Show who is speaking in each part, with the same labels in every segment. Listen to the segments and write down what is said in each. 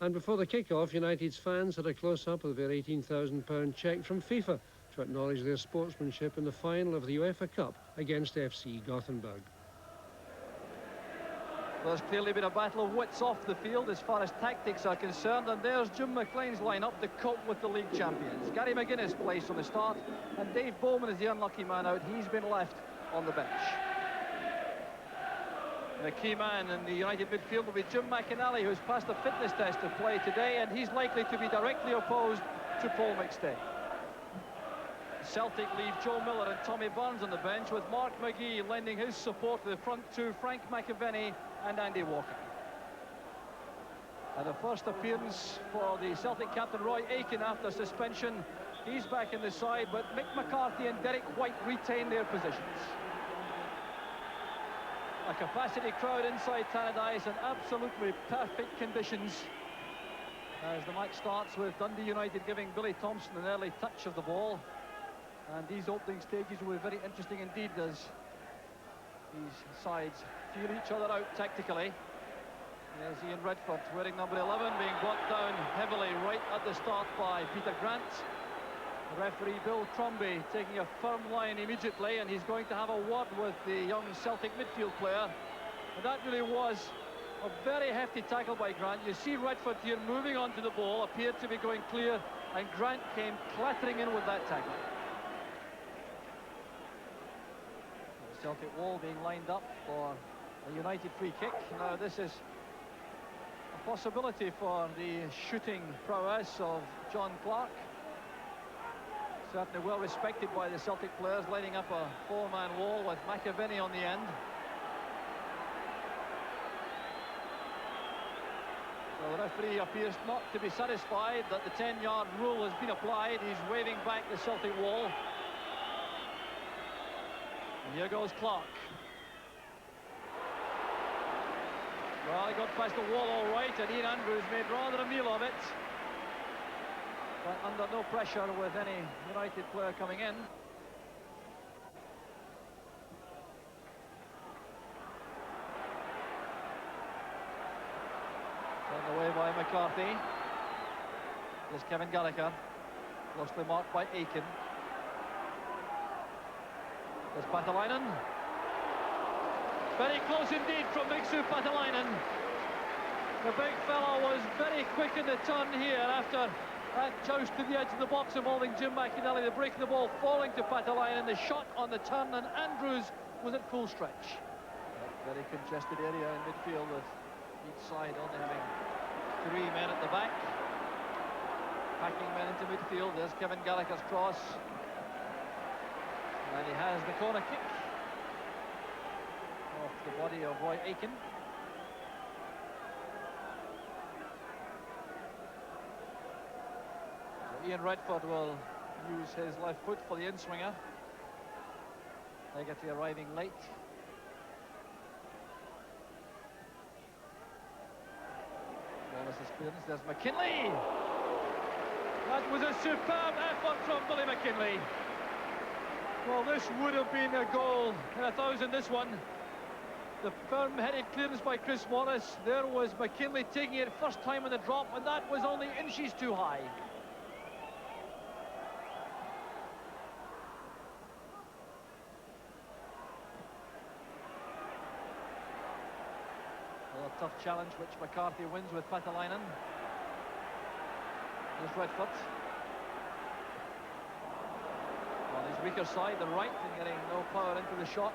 Speaker 1: And before the kick-off, United's fans had a close-up of their £18,000 cheque from FIFA to acknowledge their sportsmanship in the final of the UEFA Cup against FC Gothenburg.
Speaker 2: There's clearly been a battle of wits off the field as far as tactics are concerned, and there's Jim McLean's line-up to cope with the league champions. Gary McGuinness plays from the start, and Dave Bowman is the unlucky man out. He's been left on the bench. The key man in the United midfield will be Jim McInally, who's passed the fitness test to play today, and he's likely to be directly opposed to Paul McStay. Celtic leave Joe Miller and Tommy Burns on the bench, with Mark McGee lending his support to the front two, Frank McAvenny and Andy Walker. And the first appearance for the Celtic captain Roy Aitken after suspension. He's back in the side, but Mick McCarthy and Derek White retain their positions. A capacity crowd inside Tannadice and absolutely perfect conditions as the match starts, with Dundee United giving Billy Thompson an early touch of the ball. And these opening stages will be very interesting indeed as these sides feel each other out tactically. There's Ian Redford wearing number 11, being brought down heavily right at the start by Peter Grant. The referee Bill Trumbie taking a firm line immediately, and he's going to have a word with the young Celtic midfield player. And that really was a very hefty tackle by Grant. You see Redford here moving onto the ball, appeared to be going clear, and Grant came clattering in with that tackle. The Celtic wall being lined up for a United free kick. Now this is a possibility for the shooting prowess of John Clark. Certainly well respected by the Celtic players, lining up a four-man wall with McAvenny on the end. So the referee appears not to be satisfied that the 10-yard rule has been applied. He's waving back the Celtic wall. And here goes Clark. Well, he got past the wall all right, and Ian Andrews made rather a meal of it. But under no pressure with any United player coming in. Turned away by McCarthy. There's Kevin Gallagher, closely marked by Aitken. There's Patalainen. Very close indeed from Mixu Patalainen. The big fellow was very quick in the turn here after that joust to the edge of the box involving Jim McInally. The break of the ball falling to Patalainen, the shot on the turn, and Andrews was at full stretch. A very congested area in midfield with each side only having three men at the back. Packing men into midfield. There's Kevin Gallagher's cross. And he has the corner kick off the body of Roy Aitken. So Ian Redford will use his left foot for the in-swinger. Legacy arriving late. Wallace's clearance. There's McKinley. That was a superb effort from Billy McKinley. Well, this would have been a goal in 1,000, this one. The firm-headed clearance by Chris Wallace. There was McKinley taking it first time in the drop, and that was only inches too high. Well, a tough challenge which McCarthy wins with Patalainen. There's Redford. On his weaker side, the right, and getting no power into the shot.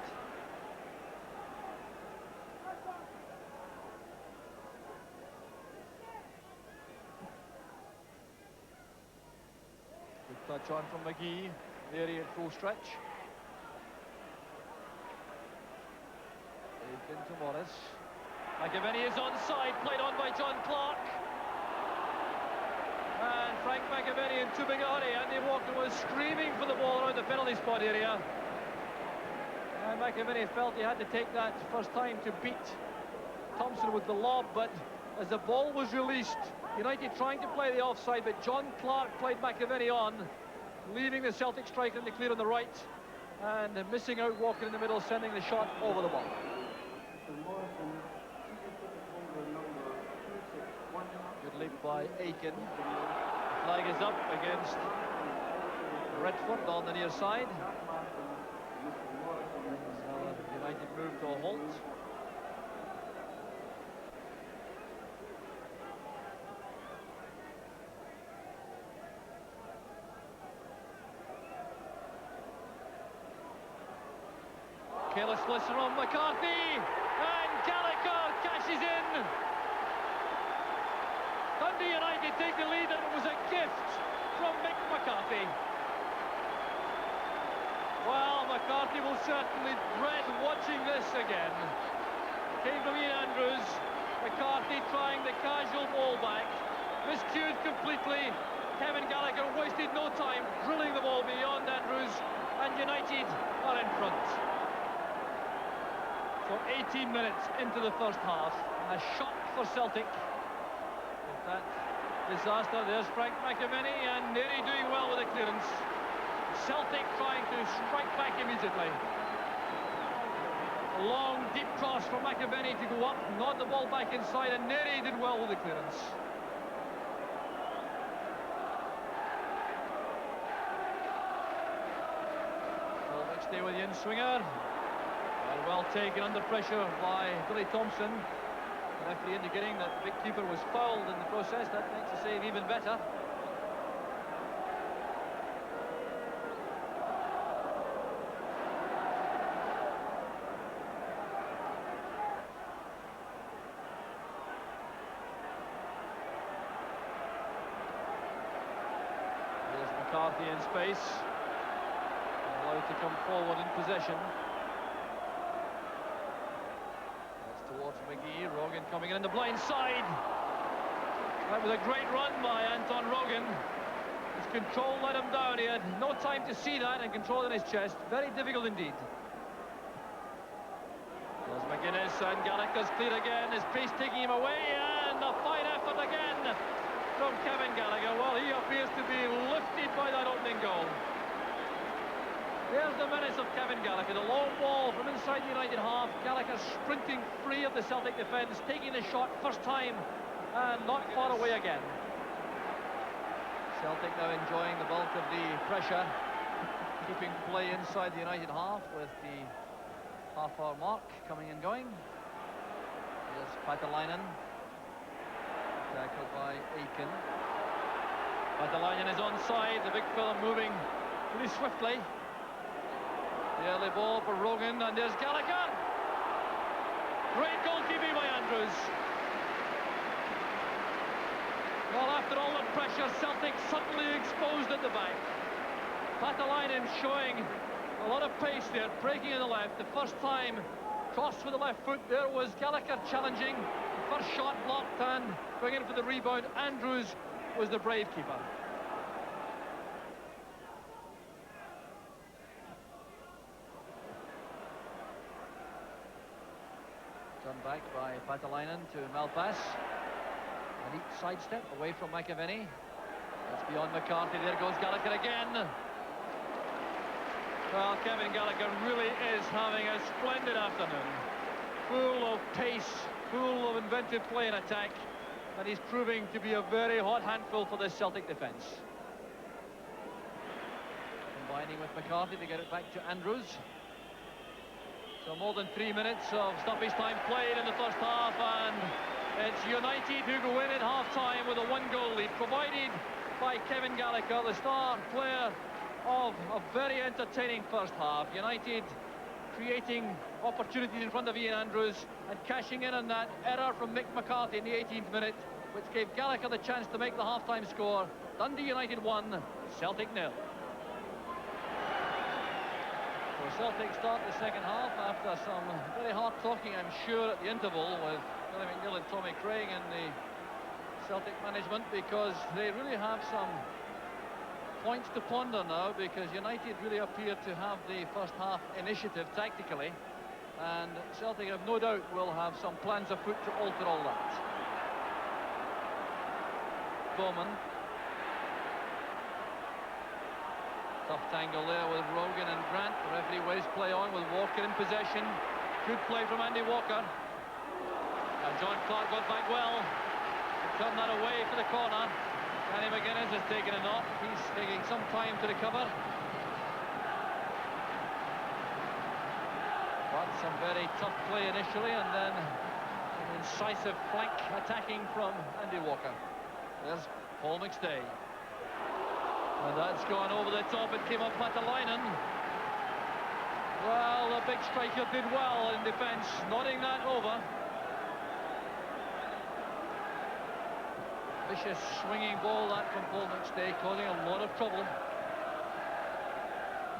Speaker 2: Good touch on from McGee. The area at full stretch. Taken to Morris. McAvenny is onside, played on by John Clark. And Frank McAvenny in too big a hurry. Andy Walker was screaming for the ball around the penalty spot area. And McAvenny felt he had to take that first time to beat Thompson with the lob, but as the ball was released, United trying to play the offside, but John Clark played McAvenny on, leaving the Celtic striker in the clear on the right, and missing out Walker in the middle, sending the shot over the bar. Good leap by Aiken. The flag is up against Redford on the near side. United move to a halt. Careless listen on McCarthy, and Gallagher cashes in. Dundee United take the lead, and it was a gift from Mick McCarthy. Well, McCarthy will certainly dread watching this again. Came from Ian Andrews. McCarthy trying the casual ball back. Miscued completely. Kevin Gallagher wasted no time drilling the ball beyond Andrews, and United are in front. So 18 minutes into the first half, a shock for Celtic. With that disaster, there's Frank McAvenny, and Neary doing well with the clearance. Celtic trying to strike back immediately. A long, deep cross for McAvenny to go up, nod the ball back inside, and Neary did well with the clearance. Celtic stay with the in-swinger. Well taken under pressure by Billy Thompson. The referee indicating that Vic Keeper was fouled in the process. That makes the save even better. There's McCarthy in space. Allowed to come forward in possession. Towards McGee, Rogan coming in the blind side. That was a great run by Anton Rogan. His control let him down. He had no time to see that and control in his chest. Very difficult indeed. There's McGuinness, and Gallagher's cleared again. His pace taking him away, and a fine effort again from Kevin Gallagher. Well, he appears to be lifted by that opening goal. There's the menace of Kevin Gallagher, the long ball from inside the United half. Gallagher sprinting free of the Celtic defence, taking the shot first time, and not far away again. Celtic now enjoying the bulk of the pressure, keeping play inside the United half with the half-hour mark coming and going. Here's Patalainen, tackled by Aiken. Patalainen is onside, the big fella moving pretty swiftly. The early ball for Rogan, and there's Gallagher. Great goalkeeping by Andrews. Well, after all that pressure, Celtic suddenly exposed at the back. Patalainen showing a lot of pace there, breaking in the left. The first time, cross with the left foot. There was Gallagher challenging. The first shot blocked, and going in for the rebound. Andrews was the brave keeper. Done back by Patalainen to Malpass. A neat sidestep away from McAvenny. That's beyond McCarthy. There goes Gallagher again. Well, Kevin Gallagher really is having a splendid afternoon. Full of pace, full of inventive play and attack. And he's proving to be a very hot handful for this Celtic defence. Combining with McCarthy to get it back to Andrews. So more than 3 minutes of stoppage time played in the first half, and it's United who go in at half-time with a one-goal lead, provided by Kevin Gallagher, the star player of a very entertaining first half. United creating opportunities in front of Ian Andrews and cashing in on that error from Mick McCarthy in the 18th minute, which gave Gallagher the chance to make the half-time score. Dundee United 1, Celtic 0. So Celtic start the second half after some very hard talking, I'm sure, at the interval with Billy McNeill and Tommy Craig and the Celtic management, because they really have some points to ponder now, because United really appear to have the first half initiative tactically, and Celtic have no doubt will have some plans afoot to alter all that. Bowman. Tough tangle there with Rogan and Grant. The referee waves play on with Walker in possession. Good play from Andy Walker. And John Clark got back well. Turn that away for the corner. Danny McGuinness has taken a knock. He's taking some time to recover. But some very tough play initially, and then an incisive flank attacking from Andy Walker. There's Paul McStay. And that's gone over the top. It came up Patalainen. Well, the big striker did well in defence, nodding that over. Vicious swinging ball that from Paul McStay, causing a lot of trouble.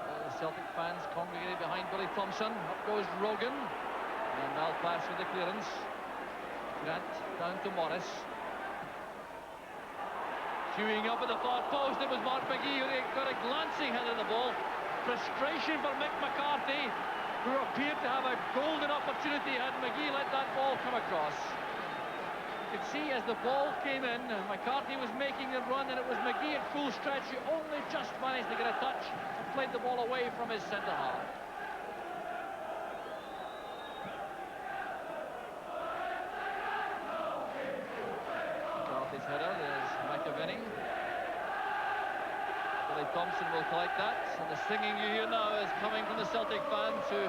Speaker 2: All the Celtic fans congregated behind Billy Thompson. Up goes Rogan. And Malpass with the clearance. Grant down to Morris. Queuing up at the far post, it was Mark McGee who got a glancing hand at the ball. Frustration for Mick McCarthy, who appeared to have a golden opportunity had McGee let that ball come across. You could see as the ball came in, McCarthy was making the run, and it was McGee at full stretch who only just managed to get a touch and played the ball away from his centre half. McCarthy's header, there's McAvenny. Billy Thompson will collect that, and the singing you hear now is coming from the Celtic fans who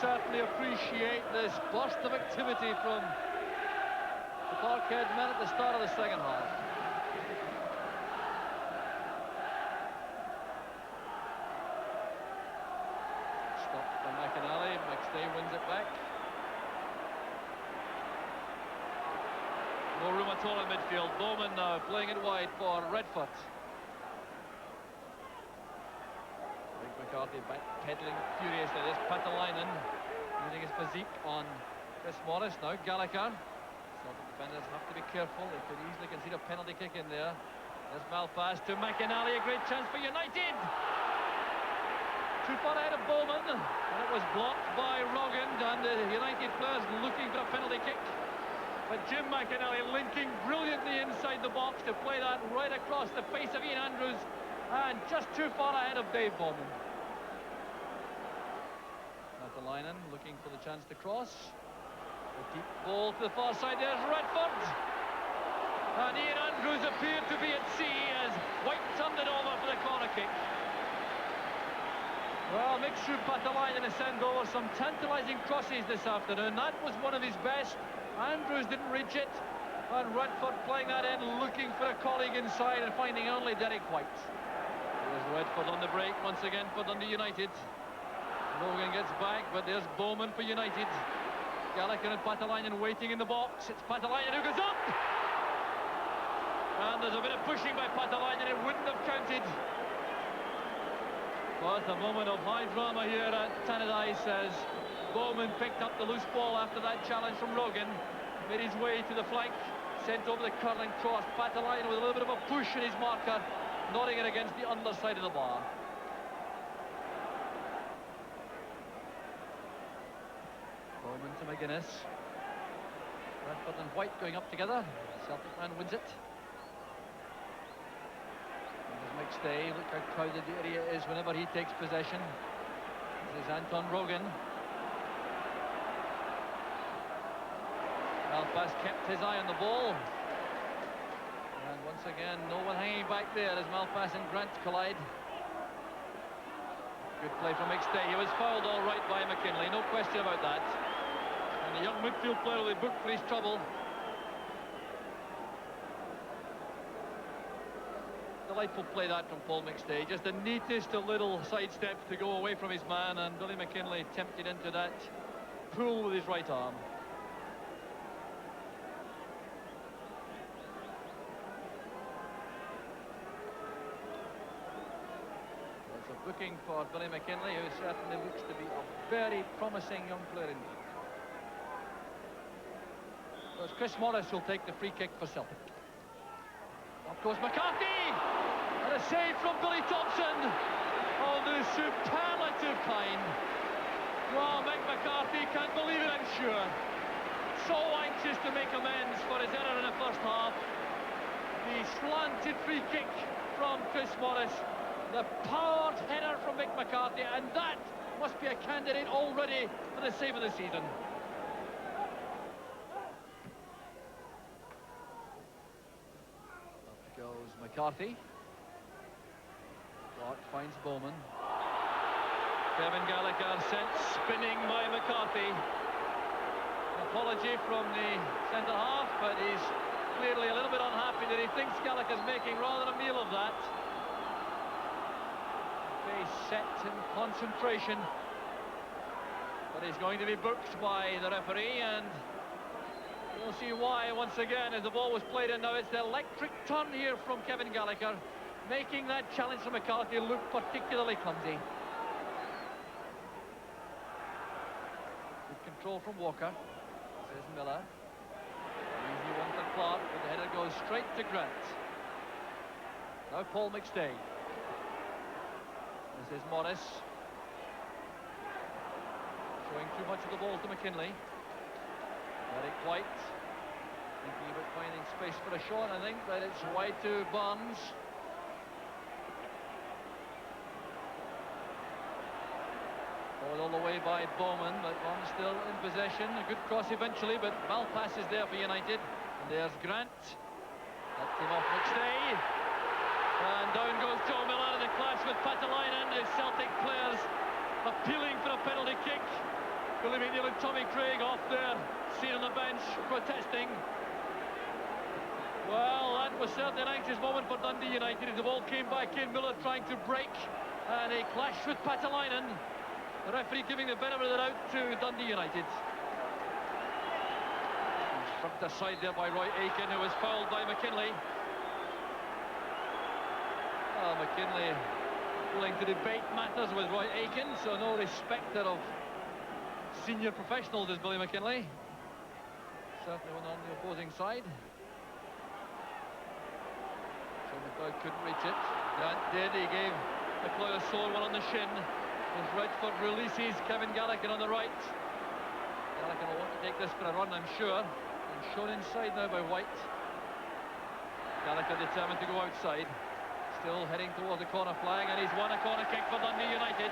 Speaker 2: certainly appreciate this burst of activity from the Parkhead men at the start of the second half. Stopped by McInally, McStay wins it back. No room at all in midfield. Bowman now playing it wide for Redford. McCarthy back pedaling furiously. There's Patalainen using his physique on Chris Morris. Now Gallagher. Celtic defenders have to be careful. They could easily concede a penalty kick in there. There's Malpass to McInally. A great chance for United. Too far ahead of Bowman. And it was blocked by Rogan. And the United players looking for a penalty kick. But Jim McInally linking brilliantly inside the box to play that right across the face of Ian Andrews. And just too far ahead of Dave Bowman. Patalainen looking for the chance to cross. A deep ball to the far side. There's Redford. And Ian Andrews appeared to be at sea as White turned it over for the corner kick. Well, Mick Patalainen has sent over some tantalising crosses this afternoon. That was one of his best. Andrews didn't reach it. And Redford playing that in, looking for a colleague inside and finding only Derek White. There's Redford on the break once again for Dundee United. Logan gets back, but there's Bowman for United. Gallagher and Patalainen waiting in the box. It's Patalainen who goes up! And there's a bit of pushing by Patalainen. It wouldn't have counted. But a moment of high drama here at Tannadice as Bowman picked up the loose ball after that challenge from Rogan. Made his way to the flank, sent over the curling cross. Patalainen with a little bit of a push in his marker, nodding it against the underside of the bar. Bowman to McGuinness. Redford and White going up together. Celtic man wins it. And there's McStay. Look how crowded the area is whenever he takes possession. This is Anton Rogan. Malpass kept his eye on the ball. And once again, no one hanging back there as Malpass and Grant collide. Good play from McStay. He was fouled all right by McKinley, no question about that. And the young midfield player will be booked for his trouble. Delightful play that from Paul McStay. Just the neatest of little sidestep to go away from his man, and Billy McKinley tempted into that pull with his right arm. Booking for Billy McKinley, who certainly looks to be a very promising young player indeed. So it's Chris Morris who'll take the free kick for Celtic. Up goes McCarthy! And a save from Billy Thompson of the superlative kind. Well, Mick McCarthy can't believe it, I'm sure. So anxious to make amends for his error in the first half. The slanted free kick from Chris Morris. The powered header from Mick McCarthy, and that must be a candidate already for the save of the season. goes McCarthy. Clark finds Bowman. Kevin Gallagher sent spinning by McCarthy. An apology from the centre half, but he's clearly a little bit unhappy that he thinks Gallagher's making rather a meal of that. Face set in concentration, but he's going to be booked by the referee, and we'll see why once again as the ball was played in. Now it's the electric turn here from Kevin Gallagher, making that challenge from McCarthy look particularly clumsy. Good control from Walker, says Miller. Easy one for Clark, but the header goes straight to Grant. Now Paul McStay. This is Morris. Showing too much of the ball to McKinley. Derek White. Thinking about finding space for a shot, I think, but it's wide to Barnes. Ball all the way by Bowman, but Barnes still in possession. A good cross eventually, but Malpass is there for United. And there's Grant. That came off McStay. And down goes Joe Miller in the clash with Patalainen. The Celtic players appealing for a penalty kick. Billy McNeil and Tommy Craig off there, seen on the bench, protesting. Well, that was certainly an anxious moment for Dundee United as the ball came by. Kane Miller trying to break, and a clash with Patalainen. The referee giving the benefit of the doubt to Dundee United. Struck aside there by Roy Aitken, who was fouled by McKinley. Well, McKinley willing to debate matters with Roy Aitken, so no respecter of senior professionals is Billy McKinley. Certainly one on the opposing side. So McLeod couldn't reach it. Grant did. He gave McLeod a sore one on the shin. As Redford releases Kevin Gallagher on the right. Gallagher will want to take this for a run, I'm sure. And shown inside now by White. Gallagher determined to go outside. Still heading towards the corner flag, and he's won a corner kick for Dundee United.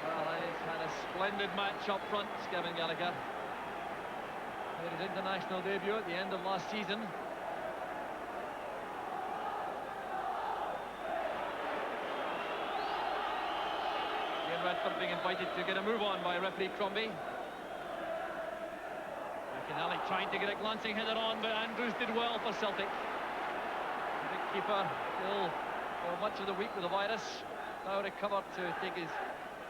Speaker 2: Well, he's had a splendid match up front, Kevin Gallagher. Made his international debut at the end of last season. Ian Redford being invited to get a move on by referee Crombie. Alec trying to get a glancing header on, but Andrews did well for Celtic. The big keeper ill for much of the week with the virus. Now recovered to take his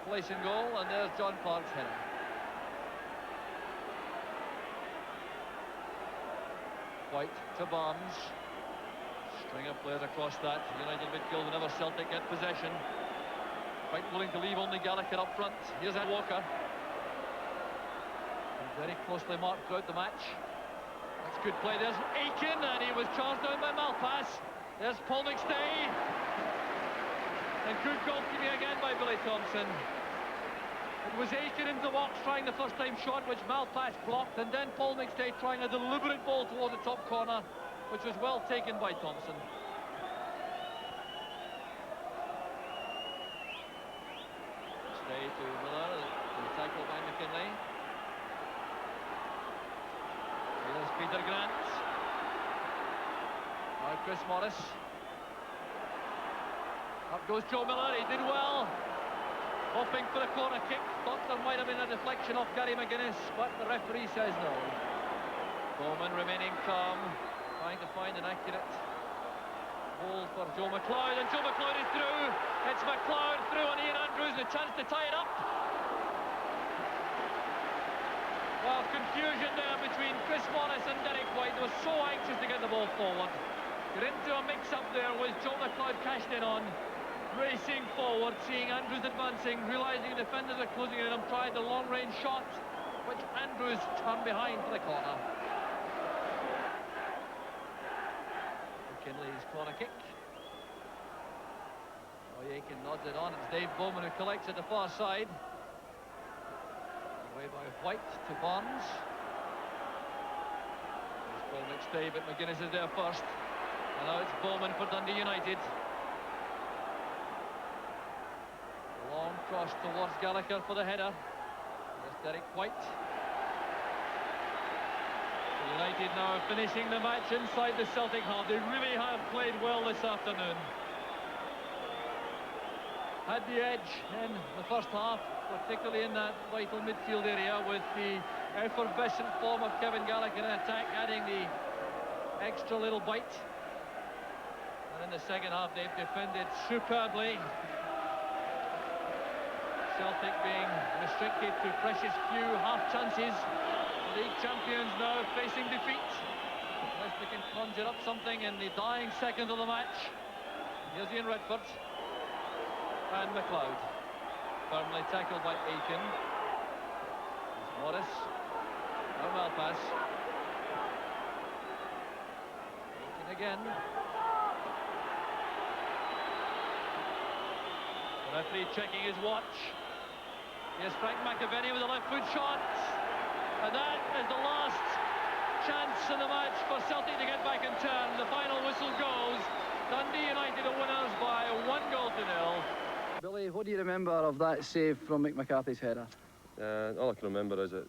Speaker 2: place in goal, and there's John Clark's header. White to Barnes. String of players across that. United midfield whenever Celtic get possession. Quite willing to leave only Gallagher up front. Here's Ed Walker. Very closely marked throughout the match. That's good play. There's Aitken, and he was charged down by Malpass. There's Paul McStay. And good goalkeeping again by Billy Thompson. It was Aitken into the box trying the first time shot, which Malpass blocked, and then Paul McStay trying a deliberate ball toward the top corner, which was well taken by Thompson. McStay to Miller, the tackle by McKinley. Here's Peter Grant. Now Chris Morris. Up goes Joe Miller. He did well. Hoping for a corner kick. Thought there might have been a deflection off Gary McGuinness, but the referee says no. Bowman remaining calm, trying to find an accurate goal for Joe McLeod, and Joe McLeod is through. It's McLeod through on Ian Andrews, and a chance to tie it up. Well, confusion there between Chris Morris and Derek White. They were so anxious to get the ball forward. Get into a mix-up there with Joe McLeod cashed in on. Racing forward, seeing Andrews advancing, realising the defenders are closing in on him, tried the long-range shot, which Andrews turned behind for the corner. McKinley's corner kick. Roy Aitken nods it on. It's Dave Bowman who collects at the far side. Away by White to Barnes. There's Paul McStay, but McGuinness is there first. And now it's Bowman for Dundee United. A long cross towards Gallagher for the header. There's Derek White. United now finishing the match inside the Celtic half. They really have played well this afternoon. Had the edge in the first half, particularly in that vital midfield area, with the effervescent form of Kevin Gallagher in attack adding the extra little bite. And in the second half they've defended superbly. Celtic being restricted to precious few half chances. League champions now facing defeat, unless they can conjure up something in the dying second of the match. Here's Ian Redford. And McLeod, firmly tackled by Aiken. It's Morris. No Malpass. Aiken again. The referee checking his watch. Here's Frank McAvenny with a left foot shot. And that is the last chance in the match for Celtic to get back in turn. The final whistle goes. Dundee United are winners by 1-0.
Speaker 3: Billy, what do you remember of that save from Mick McCarthy's header?
Speaker 4: All I can remember is that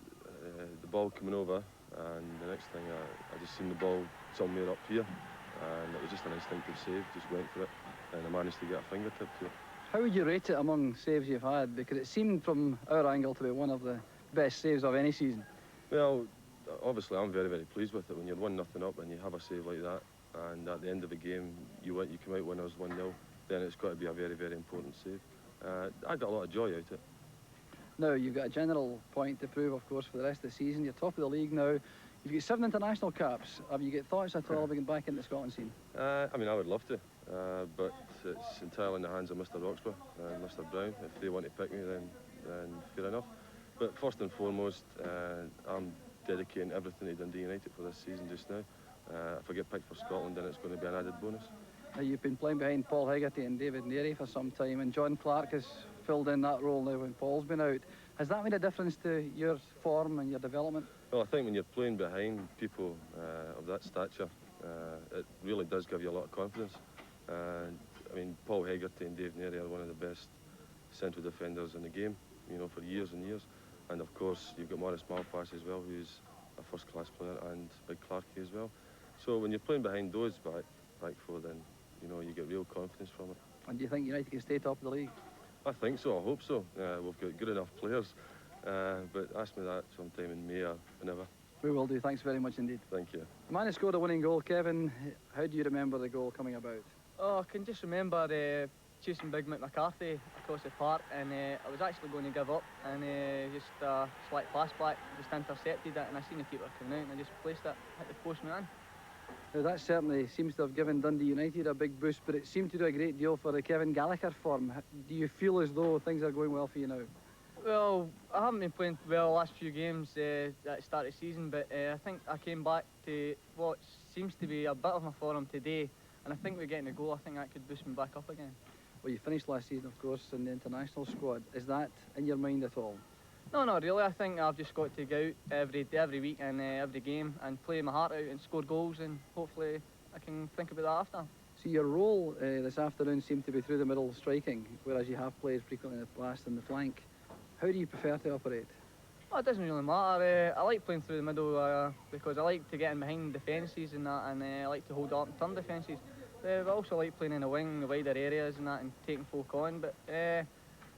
Speaker 4: the ball coming over, and the next thing I just seen the ball somewhere up here, and it was just an instinctive save, just went for it, and I managed to get a fingertip to it.
Speaker 3: How would you rate it among saves you've had? Because it seemed from our angle to be one of the best saves of any season.
Speaker 4: Well, obviously I'm very, very pleased with it. When you're 1-0 up and you have a save like that, and at the end of the game you come out winners 1-0, then it's got to be a very, very important save. I got a lot of joy out of it.
Speaker 3: Now, you've got a general point to prove, of course, for the rest of the season. You're top of the league now. You've got 7 international caps. Have you got thoughts at all of getting back into the Scotland scene?
Speaker 4: I mean, I would love to, but it's entirely in the hands of Mr. Roxburgh and Mr. Brown. If they want to pick me, then fair enough. But first and foremost, I'm dedicating everything to Dundee United for this season just now. If I get picked for Scotland, then it's going to be an added bonus.
Speaker 3: Now, you've been playing behind Paul Hegarty and David Neary for some time, and John Clark has filled in that role now when Paul's been out. Has that made a difference to your form and your development?
Speaker 4: Well, I think when you're playing behind people of that stature, it really does give you a lot of confidence. I mean, Paul Hegarty and Dave Neary are one of the best central defenders in the game, you know, for years and years. And of course, you've got Morris Malpass as well, who's a first-class player, and Big Clarkey as well. So when you're playing behind those back four, then you know you get real confidence from it.
Speaker 3: And do you think United can stay top of the league?
Speaker 4: I think so. I hope so. We've got good enough players, but ask me that sometime in May or whenever.
Speaker 3: We will do. Thanks very much indeed.
Speaker 4: Thank you.
Speaker 3: The man who scored a winning goal, Kevin, how do you remember the goal coming about?
Speaker 5: Oh, I can just remember chasing Big Mick McCarthy across the park, and I was actually going to give up, and just a slight pass back, just intercepted it, and I seen the keeper coming out, and I just placed it, hit the postman in.
Speaker 3: Now, that certainly seems to have given Dundee United a big boost, but it seemed to do a great deal for the Kevin Gallagher form. Do you feel as though things are going well for you now?
Speaker 5: Well, I haven't been playing well the last few games at the start of the season, but I think I came back to what seems to be a bit of my form today, and I think we're getting a goal. I think that could boost me back up again.
Speaker 3: Well, you finished last season, of course, in the international squad. Is that in your mind at all?
Speaker 5: No, not really. I think I've just got to go out every week and every game and play my heart out and score goals, and hopefully I can think about that after.
Speaker 3: See, your role this afternoon seemed to be through the middle striking, whereas you have played frequently in the past in the flank. How do you prefer to operate?
Speaker 5: Well, it doesn't really matter. I like playing through the middle because I like to get in behind defences and that, and I like to hold up and turn defences. I also like playing in the wing, the wider areas and that, and taking folk on, but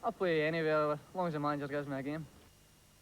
Speaker 5: I'll play anywhere as long as the manager gives me a game.